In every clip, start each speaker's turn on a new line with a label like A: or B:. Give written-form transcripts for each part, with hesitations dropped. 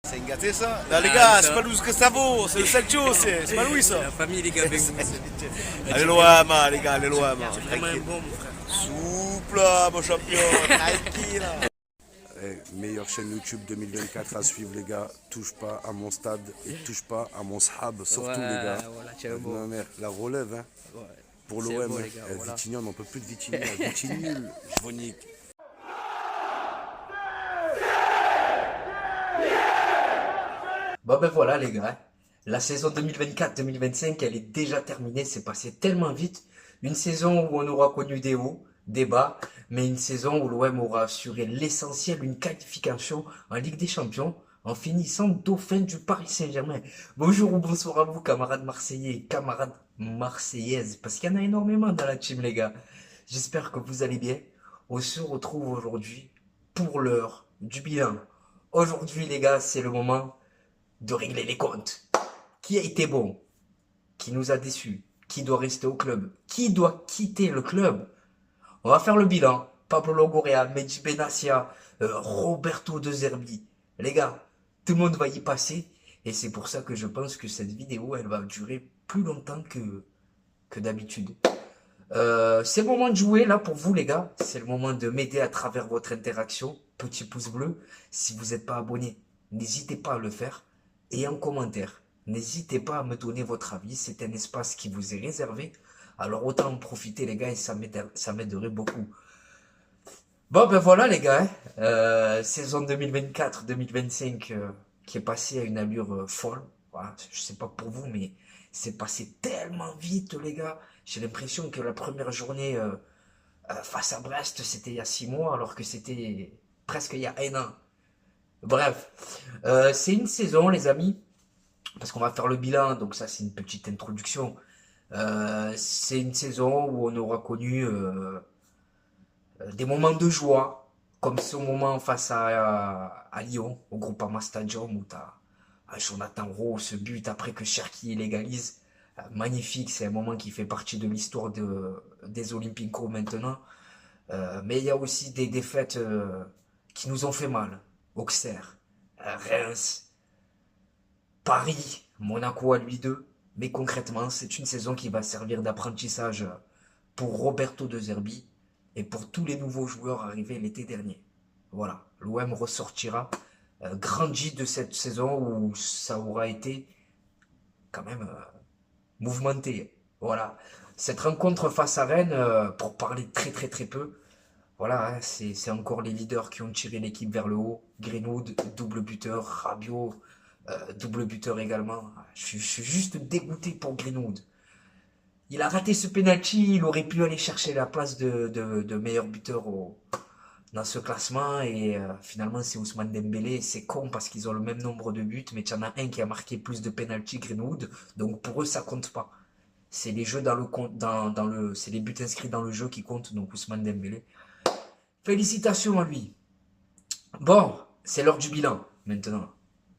A: C'est gâté ça. Là, les
B: Ah,
A: gars,
B: ça.
A: c'est pas nous ce que ça vaut, c'est le Sancho, c'est pas Louis ça.
B: La famille, les gars, avec vous.
A: Allez loin, man, les gars, allez loin, man.
B: C'est vraiment un
A: Tranquille.
B: bon, mon frère.
A: Souple, là, mon champion, tranquille.
C: Meilleure chaîne YouTube 2024 à suivre les gars. Touche pas à mon stade et touche pas à mon sahab. Surtout les gars.
B: Voilà, tiens, bon.
C: Ma mère, la relève hein.
B: Ouais.
C: Pour
B: C'est
C: l'OM.
B: beau, les gars, voilà.
C: Vitignan, on n'en peut plus de Vitignan. Vitignan nul. Je vous nique.
D: Bon ben voilà les gars, la saison 2024-2025 elle est déjà terminée, c'est passé tellement vite. Une saison où on aura connu des hauts, des bas, mais une saison où l'OM aura assuré l'essentiel, une qualification en Ligue des Champions en finissant dauphin du Paris Saint-Germain. Bonjour ou bonsoir à vous camarades marseillais et camarades marseillaises, parce qu'il y en a énormément dans la team les gars. J'espère que vous allez bien. On se retrouve aujourd'hui pour l'heure du bilan. Aujourd'hui les gars, c'est le moment de régler les comptes. Qui a été bon? Qui nous a déçus? Qui doit rester au club? Qui doit quitter le club? On va faire le bilan. Pablo Longoria, Mehdi Benassia, Roberto De Zerbi. Les gars, tout le monde va y passer. Et c'est pour ça que je pense que cette vidéo, elle va durer plus longtemps que d'habitude. C'est le moment de jouer là pour vous les gars. C'est le moment de m'aider à travers votre interaction. Petit pouce bleu. Si vous n'êtes pas abonné, n'hésitez pas à le faire. Et en commentaire, n'hésitez pas à me donner votre avis. C'est un espace qui vous est réservé. Alors autant en profiter les gars et ça m'aiderait beaucoup. Bon ben voilà les gars. Saison 2024-2025 qui est passée à une allure folle. Voilà, je sais pas pour vous mais c'est passé tellement vite les gars. J'ai l'impression que la première journée face à Brest c'était il y a 6 mois alors que c'était presque il y a 1 an. Bref, c'est une saison, les amis, parce qu'on va faire le bilan, donc ça c'est une petite introduction. C'est une saison où on aura connu des moments de joie, comme ce moment face à Lyon, au Groupama Stadium, où tu as Jonathan Rowe, ce but après que Cherki légalise. Magnifique, c'est un moment qui fait partie de l'histoire des Olympico maintenant. Mais il y a aussi des défaites qui nous ont fait mal. Auxerre, Reims, Paris, Monaco à lui deux. Mais concrètement, c'est une saison qui va servir d'apprentissage pour Roberto De Zerbi et pour tous les nouveaux joueurs arrivés l'été dernier. Voilà, l'OM ressortira grandi de cette saison où ça aura été quand même mouvementé. Voilà, cette rencontre face à Rennes, pour parler très très très peu, voilà, hein, c'est encore les leaders qui ont tiré l'équipe vers le haut. Greenwood, double buteur. Rabiot, double buteur également. Je suis juste dégoûté pour Greenwood. Il a raté ce penalty, il aurait pu aller chercher la place de meilleur buteur dans ce classement. Et finalement, c'est Ousmane Dembélé. C'est con parce qu'ils ont le même nombre de buts, mais il y en a un qui a marqué plus de penalty, Greenwood. Donc pour eux, ça compte pas. C'est les jeux c'est les buts inscrits dans le jeu qui comptent, donc Ousmane Dembélé. Félicitations à lui. Bon, c'est l'heure du bilan, maintenant.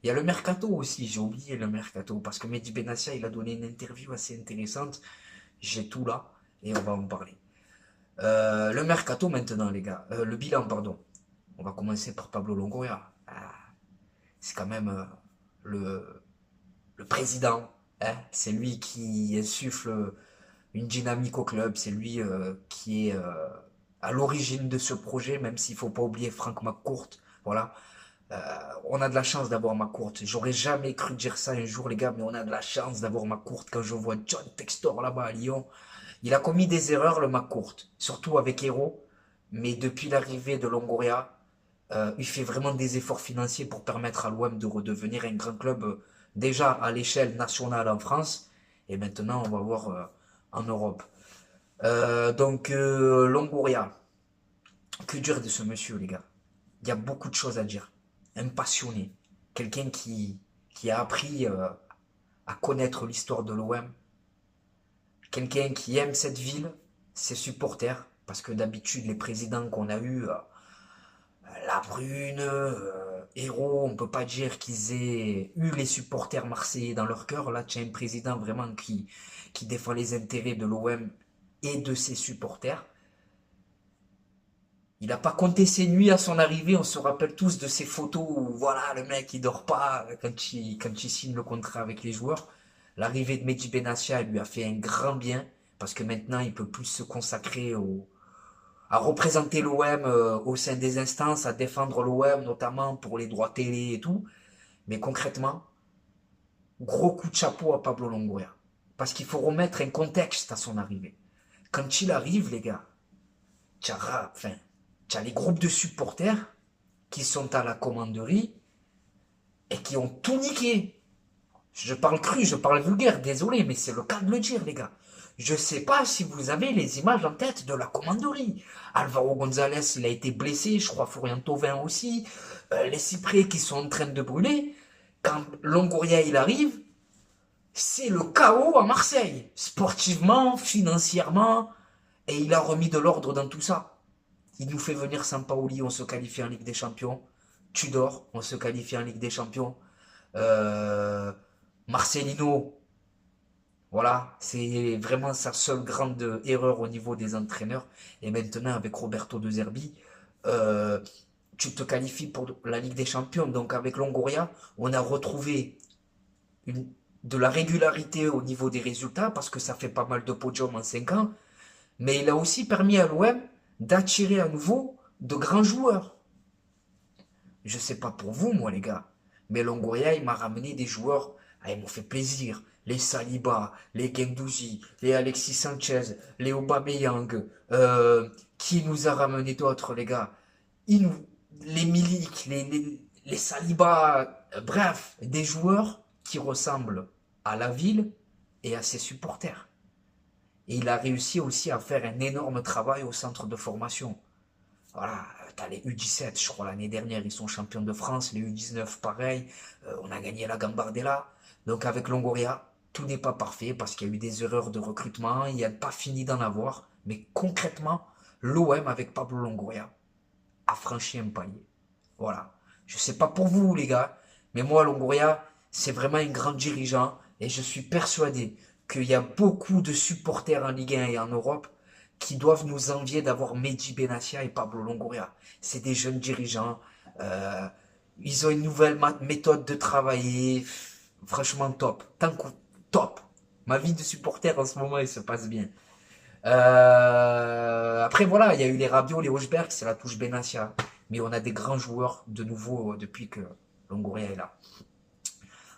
D: Il y a le mercato aussi, j'ai oublié le mercato, parce que Mehdi Benassia, il a donné une interview assez intéressante. J'ai tout là, et on va en parler. Le mercato maintenant, les gars. Le bilan, pardon. On va commencer par Pablo Longoria. C'est quand même le président. Hein, c'est lui qui insuffle une dynamique au club. C'est lui qui est à l'origine de ce projet, même s'il ne faut pas oublier Franck McCourt. Voilà. On a de la chance d'avoir McCourt. J'aurais jamais cru dire ça un jour, les gars, mais on a de la chance d'avoir McCourt. Quand je vois John Textor là-bas à Lyon, il a commis des erreurs, le McCourt, surtout avec Hérault. Mais depuis l'arrivée de Longoria, il fait vraiment des efforts financiers pour permettre à l'OM de redevenir un grand club déjà à l'échelle nationale en France. Et maintenant, on va voir en Europe. Donc, Longoria, que dire de ce monsieur, les gars? Il y a beaucoup de choses à dire. Un passionné, quelqu'un qui a appris à connaître l'histoire de l'OM, quelqu'un qui aime cette ville, ses supporters, parce que d'habitude, les présidents qu'on a eus, La Brune, Hérault, on ne peut pas dire qu'ils aient eu les supporters marseillais dans leur cœur. Là, tu as un président vraiment qui défend les intérêts de l'OM et de ses supporters. Il n'a pas compté ses nuits à son arrivée. On se rappelle tous de ces photos où, voilà, le mec, il dort pas quand il signe le contrat avec les joueurs. L'arrivée de Mehdi Benassia lui a fait un grand bien parce que maintenant, il peut plus se consacrer à représenter l'OM au sein des instances, à défendre l'OM, notamment pour les droits télé et tout. Mais concrètement, gros coup de chapeau à Pablo Longoria. Parce qu'il faut remettre un contexte à son arrivée. Quand il arrive, les gars, tu as les groupes de supporters qui sont à la commanderie et qui ont tout niqué. Je parle cru, je parle vulgaire, désolé, mais c'est le cas de le dire, les gars. Je sais pas si vous avez les images en tête de la commanderie. Alvaro González, il a été blessé, je crois Florian Thauvin aussi. Les cyprès qui sont en train de brûler. Quand Longoria, il arrive, c'est le chaos à Marseille. Sportivement, financièrement. Et il a remis de l'ordre dans tout ça. Il nous fait venir Sampaoli, on se qualifie en Ligue des Champions. Tudor, on se qualifie en Ligue des Champions. Marcelino, voilà, c'est vraiment sa seule grande erreur au niveau des entraîneurs. Et maintenant, avec Roberto De Zerbi, tu te qualifies pour la Ligue des Champions. Donc avec Longoria, on a retrouvé de la régularité au niveau des résultats, parce que ça fait pas mal de podiums en 5 ans. Mais il a aussi permis à l'OM d'attirer à nouveau de grands joueurs. Je sais pas pour vous, moi, les gars, mais Longoria, il m'a ramené des joueurs, ils m'ont fait plaisir. Les Saliba, les Guendouzi, les Alexis Sanchez, les Aubameyang, qui nous a ramené d'autres, les gars? Les Milik, les Saliba, bref, des joueurs qui ressemblent à la ville et à ses supporters. Et il a réussi aussi à faire un énorme travail au centre de formation. Voilà, t'as les U17, je crois, l'année dernière, ils sont champions de France. Les U19, pareil. On a gagné la Gambardella. Donc avec Longoria, tout n'est pas parfait parce qu'il y a eu des erreurs de recrutement. Il n'y a pas fini d'en avoir. Mais concrètement, l'OM avec Pablo Longoria a franchi un palier. Voilà. Je sais pas pour vous, les gars, mais moi, Longoria, c'est vraiment un grand dirigeant. Et je suis persuadé qu'il y a beaucoup de supporters en Ligue 1 et en Europe qui doivent nous envier d'avoir Mehdi Benassia et Pablo Longoria. C'est des jeunes dirigeants. Ils ont une nouvelle méthode de travailler. Franchement, top. Top. Ma vie de supporter en ce moment, il se passe bien. Après, voilà, il y a eu les Rabiot, les Hochberg, c'est la touche Benassia. Mais on a des grands joueurs de nouveau depuis que Longoria est là.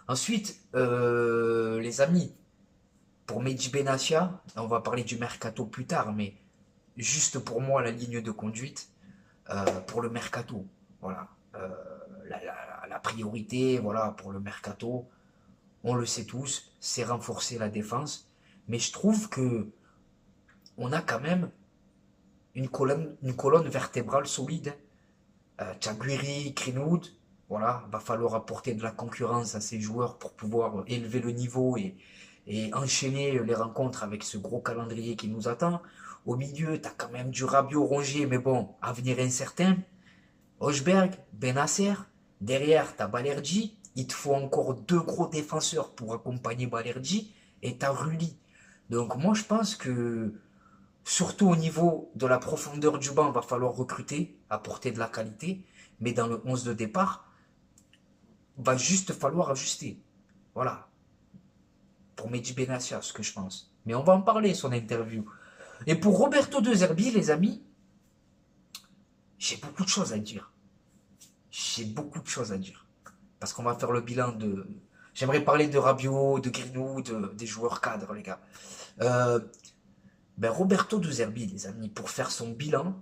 D: Ensuite, les amis, pour Mehdi Benassia, on va parler du mercato plus tard, mais juste pour moi, la ligne de conduite, pour le mercato, voilà, la priorité, voilà, pour le mercato, on le sait tous, c'est renforcer la défense, mais je trouve que on a quand même une colonne vertébrale solide. Tchaguiri, Greenwood, voilà, va falloir apporter de la concurrence à ces joueurs pour pouvoir élever le niveau et enchaîner les rencontres avec ce gros calendrier qui nous attend. Au milieu, tu as quand même du Rabiot, Rongier, mais bon, avenir incertain. Hochberg, Benasser. Derrière, tu as Balerdi. Il te faut encore 2 gros défenseurs pour accompagner Balerdi. Et tu as Rulli. Donc moi, je pense que, surtout au niveau de la profondeur du banc, il va falloir recruter, apporter de la qualité. Mais dans le 11 de départ, va juste falloir ajuster. Voilà. Pour Mehdi Benassia, ce que je pense. Mais on va en parler, son interview. Et pour Roberto De Zerbi, les amis, j'ai beaucoup de choses à dire. J'ai beaucoup de choses à dire. Parce qu'on va faire le bilan de... J'aimerais parler de Rabiot, de Greenwood, des joueurs cadres, les gars. Roberto De Zerbi, les amis, pour faire son bilan,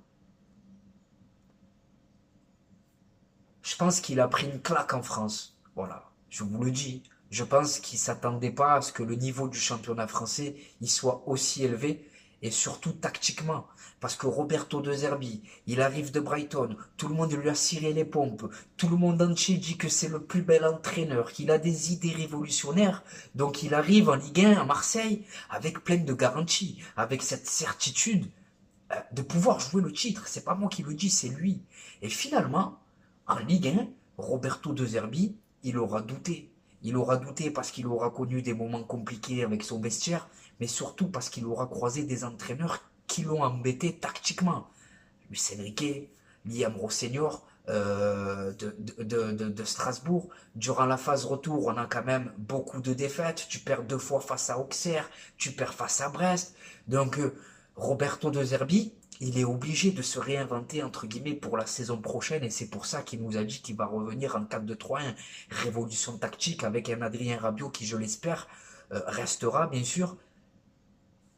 D: je pense qu'il a pris une claque en France. Voilà, je vous le dis. Je pense qu'il ne s'attendait pas à ce que le niveau du championnat français il soit aussi élevé, et surtout tactiquement. Parce que Roberto De Zerbi, il arrive de Brighton, tout le monde lui a ciré les pompes, tout le monde entier dit que c'est le plus bel entraîneur, qu'il a des idées révolutionnaires. Donc il arrive en Ligue 1 à Marseille avec plein de garanties, avec cette certitude de pouvoir jouer le titre. C'est pas moi qui le dis, c'est lui. Et finalement, en Ligue 1, Roberto De Zerbi, il aura douté. Il aura douté parce qu'il aura connu des moments compliqués avec son vestiaire, mais surtout parce qu'il aura croisé des entraîneurs qui l'ont embêté tactiquement. Luis Enrique, Liam Rossenior de Strasbourg. Durant la phase retour, on a quand même beaucoup de défaites. Tu perds 2 fois face à Auxerre, tu perds face à Brest. Donc Roberto De Zerbi, il est obligé de se réinventer entre guillemets pour la saison prochaine et c'est pour ça qu'il nous a dit qu'il va revenir en 4-2-3-1. Révolution tactique avec un Adrien Rabiot qui, je l'espère, restera bien sûr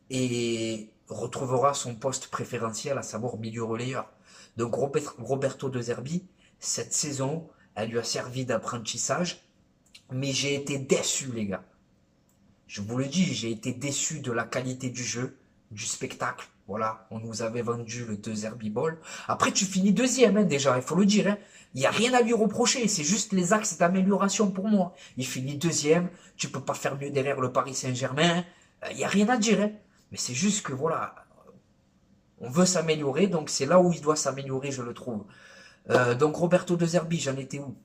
D: et retrouvera son poste préférentiel, à savoir milieu relayeur. Donc Roberto De Zerbi, cette saison, elle lui a servi d'apprentissage, mais j'ai été déçu les gars. Je vous le dis, j'ai été déçu de la qualité du jeu, du spectacle. Voilà, on nous avait vendu le De Zerbi Ball. Après, tu finis deuxième hein, déjà, il faut le dire. Hein. Il n'y a rien à lui reprocher, c'est juste les axes d'amélioration pour moi. Il finit deuxième, tu peux pas faire mieux derrière le Paris Saint-Germain. Il n'y a rien à dire. Hein. Mais c'est juste que voilà, on veut s'améliorer, donc c'est là où il doit s'améliorer, je le trouve. Donc Roberto De Zerbi, j'en étais où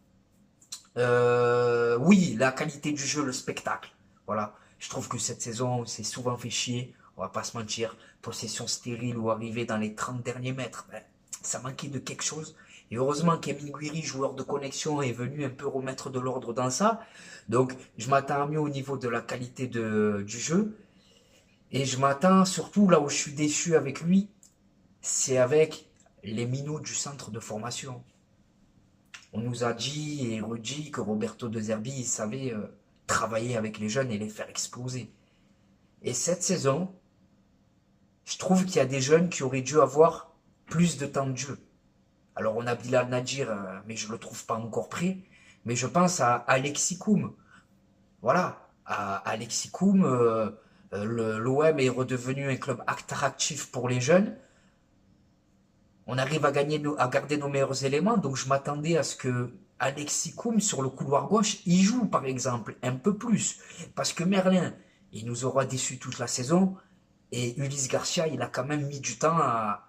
D: Oui, la qualité du jeu, le spectacle. Voilà, je trouve que cette saison, c'est souvent fait chier, on va pas se mentir. Possession stérile ou arriver dans les 30 derniers mètres. Ben, ça manquait de quelque chose. Et heureusement qu'Emile Guiri, joueur de connexion, est venu un peu remettre de l'ordre dans ça. Donc, je m'attends mieux au niveau de la qualité du jeu. Et je m'attends surtout, là où je suis déçu avec lui, c'est avec les minots du centre de formation. On nous a dit et redit que Roberto De Zerbi il savait travailler avec les jeunes et les faire exploser. Et cette saison, je trouve qu'il y a des jeunes qui auraient dû avoir plus de temps de jeu. Alors on a Bilal Nadir, mais je ne le trouve pas encore prêt. Mais je pense à Alexis Koum. Voilà, à Alexis Koum, l'OM est redevenu un club attractif pour les jeunes. On arrive à garder nos meilleurs éléments, donc je m'attendais à ce que Alexis Koum sur le couloir gauche, il joue par exemple un peu plus. Parce que Merlin, il nous aura déçus toute la saison. Et Ulysse Garcia, il a quand même mis du temps à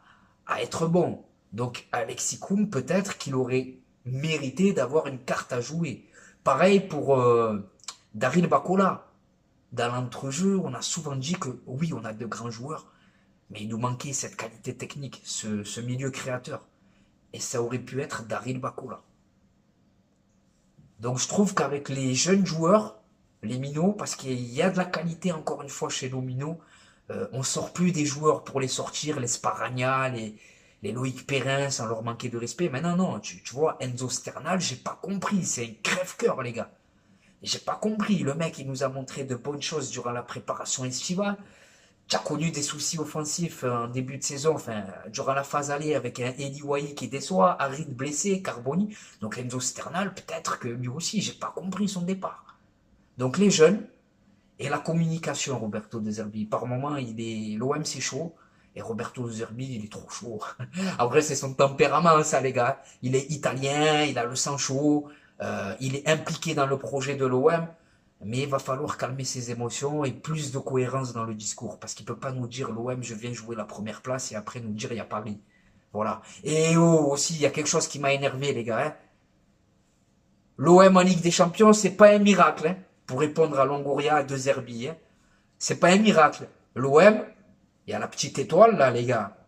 D: être bon. Donc Alexis Koum, peut-être qu'il aurait mérité d'avoir une carte à jouer. Pareil pour Daryl Bakola. Dans l'entrejeu, on a souvent dit que oui, on a de grands joueurs, mais il nous manquait cette qualité technique, ce milieu créateur. Et ça aurait pu être Daryl Bakola. Donc je trouve qu'avec les jeunes joueurs, les minots, parce qu'il y a de la qualité encore une fois chez nos minots, on sort plus des joueurs pour les sortir, les Sparagna, les Loïc Perrin, sans leur manquer de respect. Maintenant, non, tu vois, Enzo Sternal, j'ai pas compris, c'est un crève-cœur, les gars. J'ai pas compris, le mec, il nous a montré de bonnes choses durant la préparation estivale. Tu as connu des soucis offensifs en début de saison, enfin, durant la phase aller avec un Eli Wahi qui déçoit, Harid blessé, Carboni. Donc Enzo Sternal, peut-être que lui aussi, j'ai pas compris son départ. Donc les jeunes, et la communication, Roberto De Zerbi. Par moment, l'OM c'est chaud, et Roberto De Zerbi, il est trop chaud. Après, c'est son tempérament, ça, les gars. Il est italien, il a le sang chaud, il est impliqué dans le projet de l'OM, mais il va falloir calmer ses émotions et plus de cohérence dans le discours, parce qu'il peut pas nous dire l'OM, je viens jouer la première place, et après nous dire il y a Paris. Voilà. Et oh, aussi, il y a quelque chose qui m'a énervé, les gars. Hein. L'OM en Ligue des Champions, c'est pas un miracle, hein. Pour répondre à Longoria et De Zerbi. Hein. C'est pas un miracle. L'OM, il y a la petite étoile là, les gars.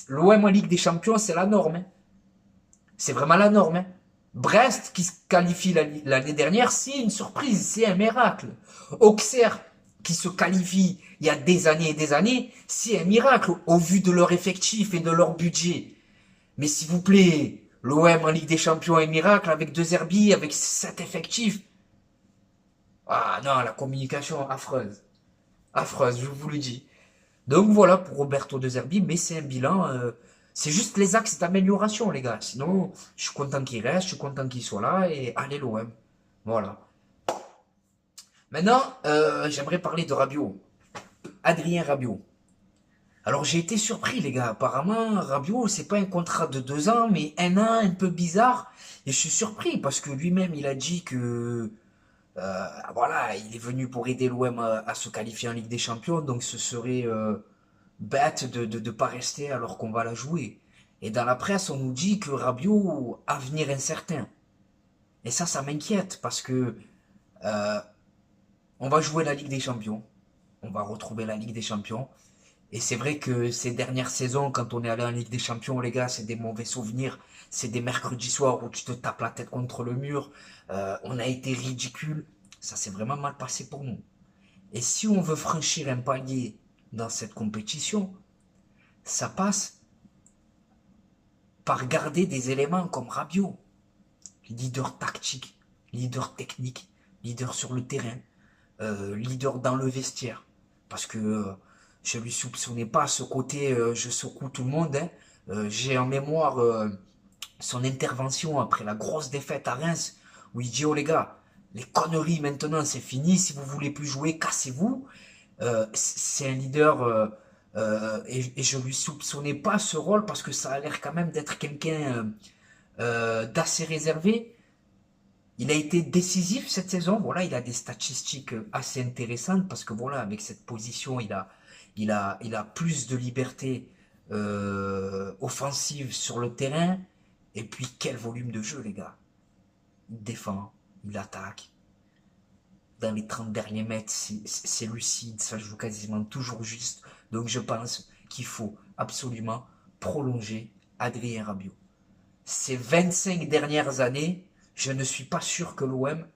D: L'OM en Ligue des Champions, c'est la norme. Hein. C'est vraiment la norme. Hein. Brest, qui se qualifie l'année dernière, c'est une surprise, c'est un miracle. Auxerre, qui se qualifie il y a des années et des années, c'est un miracle au vu de leur effectif et de leur budget. Mais s'il vous plaît, l'OM en Ligue des Champions est un miracle avec De Zerbi, avec cet effectif. Ah non, la communication affreuse. Affreuse, je vous le dis. Donc voilà pour Roberto De Zerbi, mais c'est un bilan, c'est juste les axes d'amélioration, les gars. Sinon, je suis content qu'il reste, je suis content qu'il soit là, et allez l'OM. Voilà. Maintenant, j'aimerais parler de Rabiot. Adrien Rabiot. Alors j'ai été surpris, les gars. Apparemment, Rabiot, c'est pas un contrat de 2 ans, mais 1 an un peu bizarre. Et je suis surpris, parce que lui-même, il a dit que... voilà, il est venu pour aider l'OM à se qualifier en Ligue des Champions, donc ce serait bête de pas rester alors qu'on va la jouer. Et dans la presse, on nous dit que Rabiot, avenir incertain. Et ça m'inquiète, parce que on va jouer la Ligue des Champions, on va retrouver la Ligue des Champions, Et c'est vrai que ces dernières saisons, quand on est allé en Ligue des Champions, les gars, c'est des mauvais souvenirs. C'est des mercredis soirs où tu te tapes la tête contre le mur. On a été ridicule. Ça s'est vraiment mal passé pour nous. Et si on veut franchir un palier dans cette compétition, ça passe par garder des éléments comme Rabiot, leader tactique, leader technique, leader sur le terrain, leader dans le vestiaire. Parce que je lui soupçonnais pas ce côté je secoue tout le monde. Hein. J'ai en mémoire son intervention après la grosse défaite à Reims, où il dit oh les gars, les conneries maintenant c'est fini, si vous voulez plus jouer, cassez-vous. C'est un leader et je lui soupçonnais pas ce rôle parce que ça a l'air quand même d'être quelqu'un d'assez réservé. Il a été décisif cette saison. Voilà, il a des statistiques assez intéressantes parce que voilà, avec cette position, il a plus de liberté offensive sur le terrain. Et puis quel volume de jeu, les gars. Il défend, il attaque. Dans les 30 derniers mètres, c'est lucide, ça joue quasiment toujours juste. Donc je pense qu'il faut absolument prolonger Adrien Rabiot. Ces 25 dernières années, je ne suis pas sûr que l'OM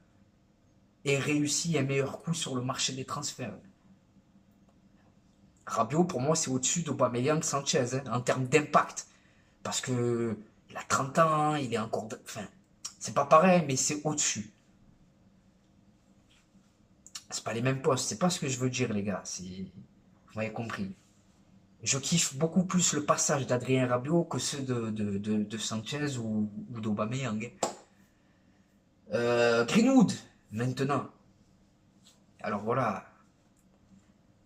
D: ait réussi un meilleur coup sur le marché des transferts. Rabiot, pour moi, c'est au-dessus d'Aubameyang Sanchez, hein, en termes d'impact. Parce que il a 30 ans, il est encore... Enfin, c'est pas pareil, mais c'est au-dessus. C'est pas les mêmes postes, c'est pas ce que je veux dire, les gars. Vous m'avez compris. Je kiffe beaucoup plus le passage d'Adrien Rabiot que ceux de Sanchez ou d'Aubameyang. Greenwood, maintenant. Alors voilà.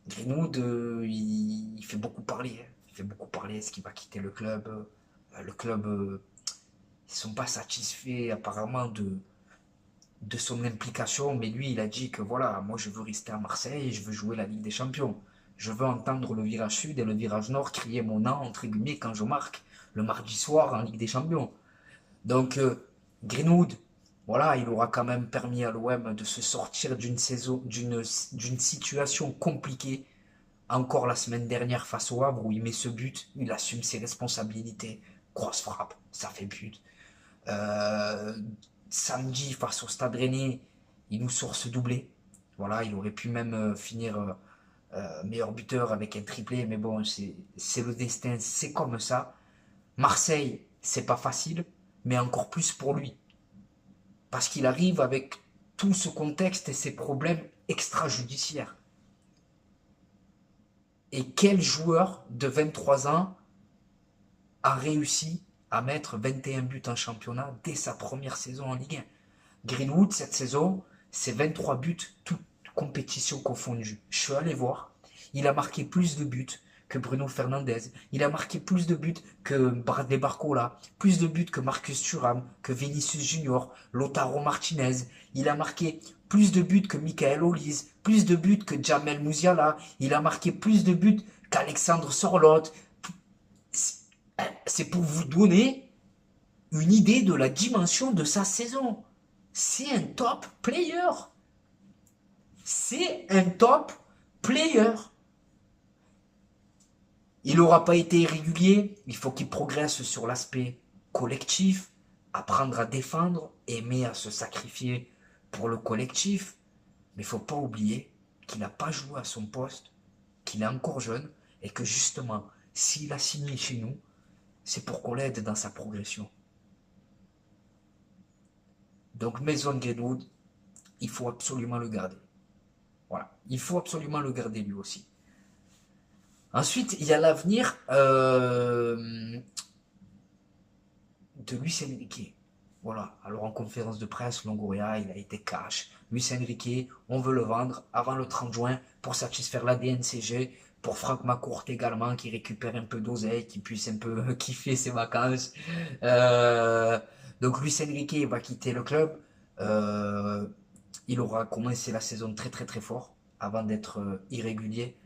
D: Greenwood, il fait beaucoup parler. Hein. Il fait beaucoup parler. Est-ce qu'il va quitter le club? Le club, ils sont pas satisfaits apparemment de son implication. Mais lui, il a dit que voilà, moi je veux rester à Marseille et je veux jouer la Ligue des Champions. Je veux entendre le virage sud et le virage nord crier mon nom, entre guillemets, quand je marque le mardi soir en Ligue des Champions. Donc, Greenwood, voilà, il aura quand même permis à l'OM de se sortir d'une situation compliquée. Encore la semaine dernière face au Havre où il met ce but, il assume ses responsabilités. Grosse frappe, ça fait but. Samedi face au Stade Rennais, il nous sort ce doublé. Voilà, il aurait pu même finir meilleur buteur avec un triplé, mais bon, c'est le destin, c'est comme ça. Marseille, c'est pas facile, mais encore plus pour lui. Parce qu'il arrive avec tout ce contexte et ses problèmes extrajudiciaires. Et quel joueur de 23 ans a réussi à mettre 21 buts en championnat dès sa première saison en Ligue 1? Greenwood, cette saison, c'est 23 buts, toutes compétitions confondues. Je suis allé voir, il a marqué plus de buts que Bruno Fernandes, il a marqué plus de buts que Bradley Barcola, plus de buts que Marcus Thuram, que Vinicius Junior, Lautaro Martinez, il a marqué plus de buts que Michael Olise, plus de buts que Jamel Musiala, il a marqué plus de buts qu'Alexandre Sorloth. C'est pour vous donner une idée de la dimension de sa saison. C'est un top player. C'est un top player. Il n'aura pas été irrégulier, il faut qu'il progresse sur l'aspect collectif, apprendre à défendre, aimer à se sacrifier pour le collectif. Mais il ne faut pas oublier qu'il n'a pas joué à son poste, qu'il est encore jeune et que justement, s'il a signé chez nous, c'est pour qu'on l'aide dans sa progression. Donc Mason Greenwood, il faut absolument le garder. Voilà, il faut absolument le garder lui aussi. Ensuite, il y a l'avenir de Luis Enrique. Voilà, alors en conférence de presse, Longoria, il a été cash. Luis Enrique, on veut le vendre avant le 30 juin pour satisfaire la DNCG, pour Franck Macourt également, qui récupère un peu d'oseille, qui puisse un peu kiffer ses vacances. Donc Luis Enrique va quitter le club. Il aura commencé la saison très très très fort avant d'être irrégulier.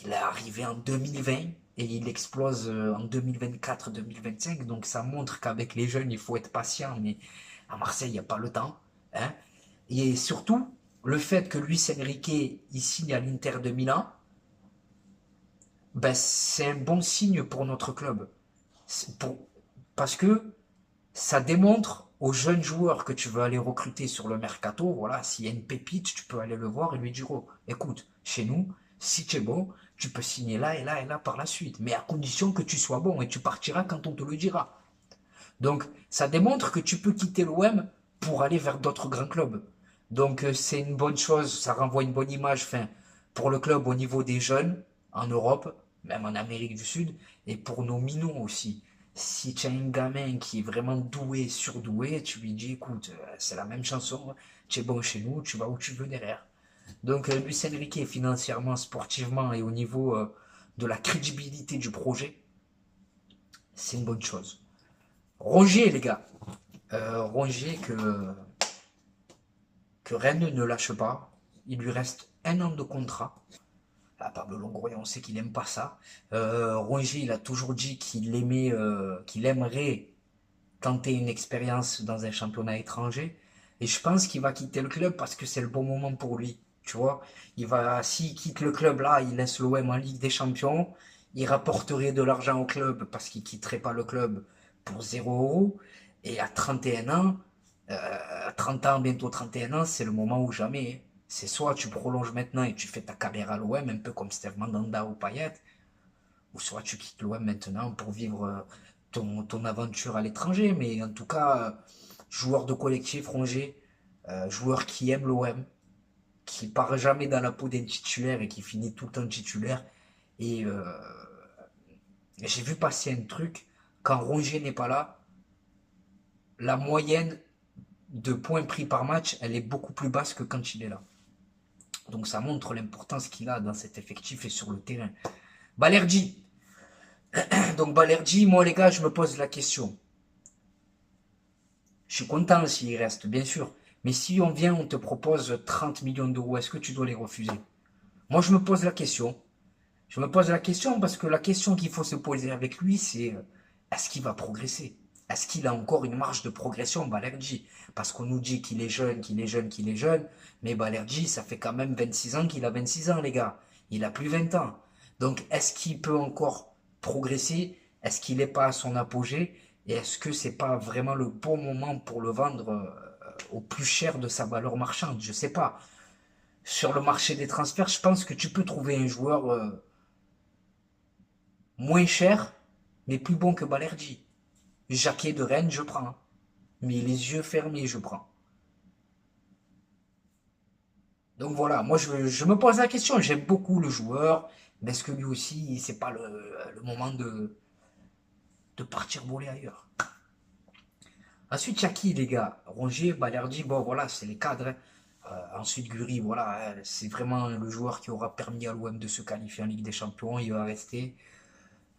D: Il est arrivé en 2020 et il explose en 2024-2025. Donc ça montre qu'avec les jeunes, il faut être patient. Mais à Marseille, il n'y a pas le temps. Hein. Et surtout, le fait que Luis Enrique il signe à l'Inter de Milan, ben, c'est un bon signe pour notre club. Parce que ça démontre aux jeunes joueurs que tu veux aller recruter sur le mercato, voilà, s'il y a une pépite, tu peux aller le voir et lui dire, oh, écoute, chez nous, si tu es bon, tu peux signer là et là et là par la suite, mais à condition que tu sois bon et tu partiras quand on te le dira. Donc, ça démontre que tu peux quitter l'OM pour aller vers d'autres grands clubs. Donc, c'est une bonne chose, ça renvoie une bonne image, enfin, pour le club au niveau des jeunes, en Europe, même en Amérique du Sud, et pour nos minots aussi. Si tu as un gamin qui est vraiment doué, surdoué, tu lui dis, écoute, c'est la même chanson, tu es bon chez nous, tu vas où tu veux derrière. Donc, Luis Enrique, financièrement, sportivement et au niveau de la crédibilité du projet, c'est une bonne chose. Rongier, les gars. Rongier que Rennes ne lâche pas. Il lui reste 1 an de contrat. Ah, Pablo Longoria, on sait qu'il n'aime pas ça. Rongier, il a toujours dit qu'il aimerait tenter une expérience dans un championnat étranger. Et je pense qu'il va quitter le club parce que c'est le bon moment pour lui. Tu vois, s'il quitte le club là, il laisse l'OM en Ligue des Champions. Il rapporterait de l'argent au club parce qu'il quitterait pas le club pour 0 €. Et à 31 ans, 30 ans, bientôt 31 ans, c'est le moment ou jamais. C'est soit tu prolonges maintenant et tu fais ta carrière à l'OM, un peu comme Steve Mandanda ou Payet, ou soit tu quittes l'OM maintenant pour vivre ton aventure à l'étranger. Mais en tout cas, joueur de collectif, Rongier, joueur qui aime l'OM, qui part jamais dans la peau d'un titulaire et qui finit tout le temps titulaire. Et j'ai vu passer un truc, quand Rongier n'est pas là, la moyenne de points pris par match, elle est beaucoup plus basse que quand il est là. Donc ça montre l'importance qu'il a dans cet effectif et sur le terrain. Balerdi. Donc Balerdi, moi les gars, je me pose la question. Je suis content s'il reste, bien sûr. Mais si on vient, on te propose 30 millions d'euros, est-ce que tu dois les refuser? Moi, je me pose la question. Je me pose la question parce que la question qu'il faut se poser avec lui, c'est est-ce qu'il va progresser? Est-ce qu'il a encore une marge de progression, Balerdi? Parce qu'on nous dit qu'il est jeune, qu'il est jeune, qu'il est jeune, mais Balerdi, ça fait quand même 26 ans qu'il a 26 ans, les gars. Il a plus 20 ans. Donc, est-ce qu'il peut encore progresser? Est-ce qu'il n'est pas à son apogée? Et est-ce que c'est pas vraiment le bon moment pour le vendre au plus cher de sa valeur marchande? Je sais pas. Sur le marché des transferts, je pense que tu peux trouver un joueur moins cher, mais plus bon que Balerdi. Jacquet de Rennes, je prends. Mais les yeux fermés, je prends. Donc voilà, moi je me pose la question, j'aime beaucoup le joueur, mais est-ce que lui aussi, c'est pas le moment de partir voler ailleurs? Ensuite, il y a qui, les gars? Rongier, Balerdi, bon voilà, c'est les cadres, hein. Ensuite, Guri, voilà, c'est vraiment le joueur qui aura permis à l'OM de se qualifier en Ligue des Champions, il va rester.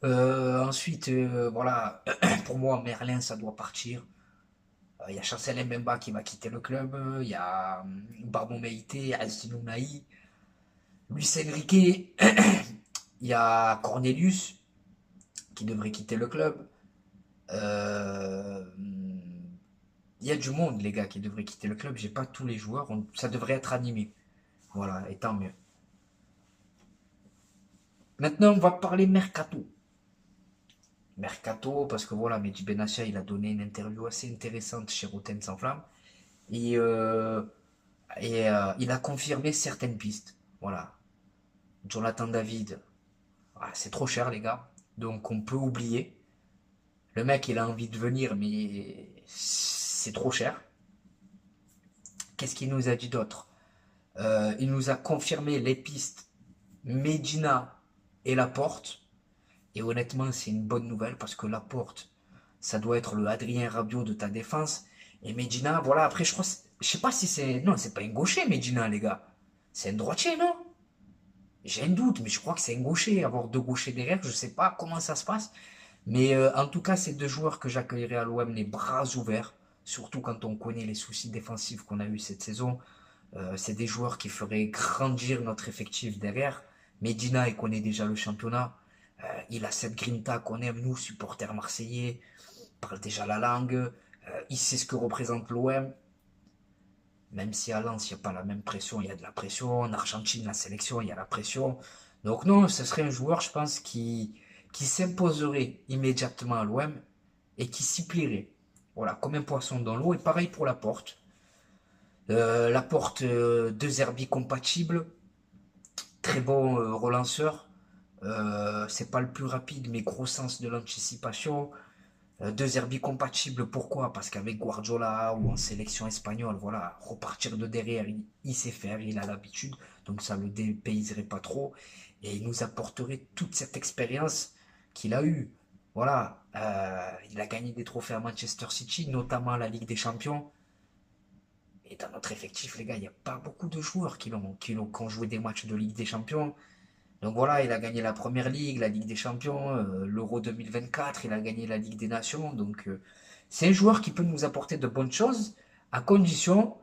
D: Ensuite, voilà, pour moi, Merlin, ça doit partir. Il y a Chancel Mbemba qui va quitter le club. Il y a Barbon Meïté, Alcino Naï, Luis Enrique. Il y a Cornelius qui devrait quitter le club. Euh, il y a du monde, les gars, qui devrait quitter le club. J'ai pas tous les joueurs. Ça devrait être animé. Voilà, et tant mieux. Maintenant, on va parler mercato. Mercato, parce que voilà, Mehdi Benassia, il a donné une interview assez intéressante chez Rotten sans flamme. Et, il a confirmé certaines pistes. Voilà. Jonathan David, ah, c'est trop cher, les gars. Donc, on peut oublier. Le mec, il a envie de venir, mais c'est trop cher. Qu'est-ce qu'il nous a dit d'autre? Il nous a confirmé les pistes Medina et Laporte. Et honnêtement, c'est une bonne nouvelle parce que Laporte, ça doit être le Adrien Rabiot de ta défense. Et Medina, voilà, après, je sais pas si c'est. Non, c'est pas un gaucher, Medina, les gars. C'est un droitier, non? J'ai un doute, mais je crois que c'est un gaucher. Avoir deux gauchers derrière, je sais pas comment ça se passe. Mais en tout cas, c'est deux joueurs que j'accueillerai à l'OM les bras ouverts. Surtout quand on connaît les soucis défensifs qu'on a eu cette saison. C'est des joueurs qui feraient grandir notre effectif derrière. Medina, il connaît déjà le championnat. Il a cette grinta qu'on aime, nous, supporters marseillais. Il parle déjà la langue. Il sait ce que représente l'OM. Même si à Lens, il n'y a pas la même pression, il y a de la pression. En Argentine, la sélection, il y a la pression. Donc non, ce serait un joueur, je pense, qui s'imposerait immédiatement à l'OM et qui s'y plierait. Voilà, comme un poisson dans l'eau. Et pareil pour Laporte. Laporte, De Zerbi compatible, très bon relanceur. C'est pas le plus rapide, mais gros sens de l'anticipation. De Zerbi compatible, pourquoi? Parce qu'avec Guardiola ou en sélection espagnole, voilà, repartir de derrière, il sait faire, il a l'habitude, donc ça le dépayserait pas trop. Et il nous apporterait toute cette expérience qu'il a eue. Voilà, il a gagné des trophées à Manchester City, notamment la Ligue des Champions. Et dans notre effectif, les gars, il n'y a pas beaucoup de joueurs qui ont joué des matchs de Ligue des Champions. Donc voilà, il a gagné la Première Ligue, la Ligue des Champions, l'Euro 2024, il a gagné la Ligue des Nations. Donc c'est un joueur qui peut nous apporter de bonnes choses à condition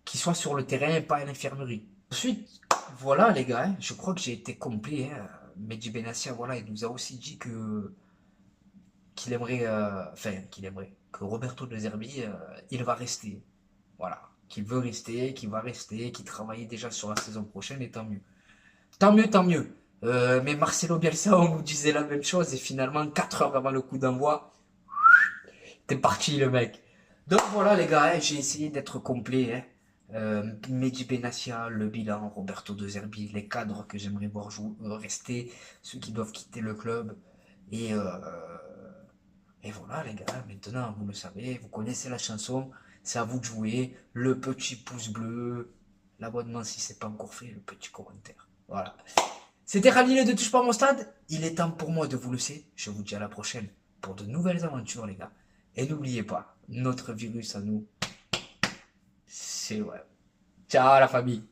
D: qu'il soit sur le terrain et pas à l'infirmerie. Ensuite, voilà les gars, hein, je crois que j'ai été complet. Hein. Mehdi Benassia, voilà, il nous a aussi dit qu'il aimerait, que Roberto De Zerbi, il va rester. Voilà, qu'il veut rester, qu'il va rester, qu'il travaille déjà sur la saison prochaine et tant mieux. Tant mieux, tant mieux. Mais Marcelo Bielsa, on nous disait la même chose et finalement, 4 heures avant le coup d'envoi, t'es parti le mec. Donc voilà les gars, hein, j'ai essayé d'être complet. Hein. Mehdi Benassia, le bilan, Roberto De Zerbi, les cadres que j'aimerais voir rester, ceux qui doivent quitter le club. Et, euh, et voilà les gars, maintenant vous le savez, vous connaissez la chanson, c'est à vous de jouer. Le petit pouce bleu, l'abonnement si c'est pas encore fait, le petit commentaire. Voilà. C'était Khalil de Touche pas mon stade. Il est temps pour moi de vous laisser. Je vous dis à la prochaine pour de nouvelles aventures, les gars. Et n'oubliez pas, notre virus à nous, c'est ouais. Ciao la famille.